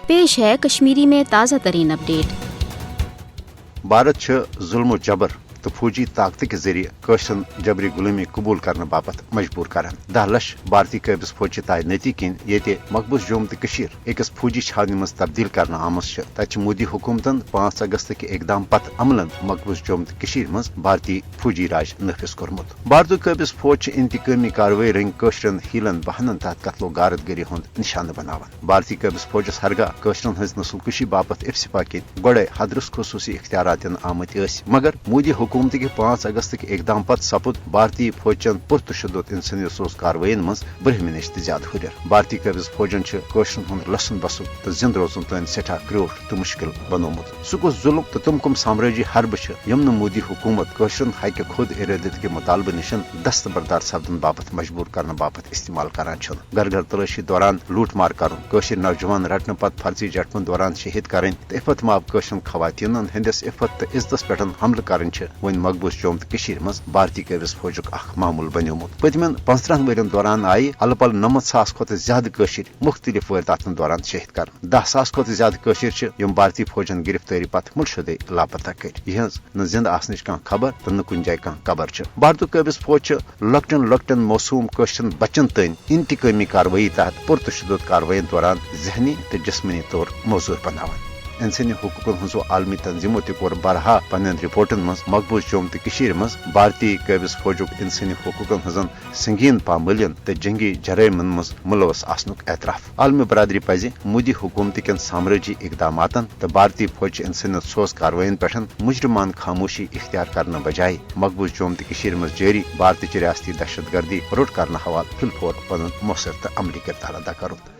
पेश है कश्मीरी में ताज़ा तरीन अपडेट। भारत जुल्म व जबर तो फौजी ताकत के जरिए कशरन जबरी गुलामी कबूल करने बापत मजबूर करान 10 लाख भारतीय कबिस फौजी तैनाती किन ये मकबूज जोम तो अकिस फौजी छावनी मज तब्दील करने आमत तत मोदी हुकूमतन 5 अगस्त के इकदाम पत अमलन मकबूज जोम तो मज भारतीय फौजी राज नफिस कोर्मुत। भारत कबिस फौज इंतकामी कार्रवाई रंग कशरन हीलन बहनन तहत कत्लो गारत गरी हुंद निशान बनावान। भारतीय कबिस फौजस हरगा कशरन हज नस्लकुशी बापत इफ्सिपा किन गोड़े हदरस खसूसी इख्तियारात आमत मगर मोदी हुकूमत के 5 अगस्त के इकदाम पत सपुद भारतीय फौजन पुरतशुद इंसानी रिसोर्स कार्रवाइन मज ब्रहम नश ज्यादा हुर। भारतीय कबिस फौजन कशरन हुंद लसन बसन तो जिंद रोजन तन सठा क्रोठ तो मुश्किल बनोमुत। सह कुछ जुल्म तो तुम कुम साम्राज्य हरब यम मोदी हुकूमत कशरन हक खुद इरादत के मुतालबे निशन दस्तबरदार सपदन बापत मजबूर करने बापत इस्तेमाल करान। घर घर तलाशी दौरान लूट मार कर कशर नौजवान रटने पत फर्जी जटमन दौरान शहीद करें तो इफत माब कशरन खवातीन हंदिस इफत तो इज्जत पे हमल कर वन मकबूज जोम तो मज भारतीय कबिस फौजुक मामूल बनियोमुत। पतमन 15 वरियन दौरान आई अलपल 9,000 खुद ज्यादा कशर मुख्तलिफ वरदातन दौरान शहीद कर 10,000 खुद ज्यादा कशर यम भारतीय फौजन गिरफ्तारी पत मुलशुदे लापता कर यहज न जिंद आसनिच कह खबर तो न कुन जाय कह कबर। भारत कबिस फौज लकटन लकटन मौसूम कशरन बचन तन इंतकामी कार्रवाई तहत पुरतशुद कार्रवाइन दौरान जहनी तो जिस्मनी तौर मौजूर बनावान। इंसानी हकूकन हजो आलमी तंजीमों तोर बरहा पन रिपोर्टन मज मकबूज जोम तो मज भारतीय कबिस फौजुक इंसानी हकूकन हजन संगीन पामलियन तो जंगी जरायमन मज मुलवस आसनुक एतराफ। आलमी बरादरी पज मोदी हुकूमत कन साम्राज्य इकदामातन तो भारतीय फौज इंसानी सोस कार्रवाइन पे मुजरमान खामोशी इख्तियार करने बजाय मकबूज जोम तो मज जारी भारतीय रियासती दहशत गर्दी रोट करने हवाल फिलफोर पन मौसर तो अमली किरदार अदा कर।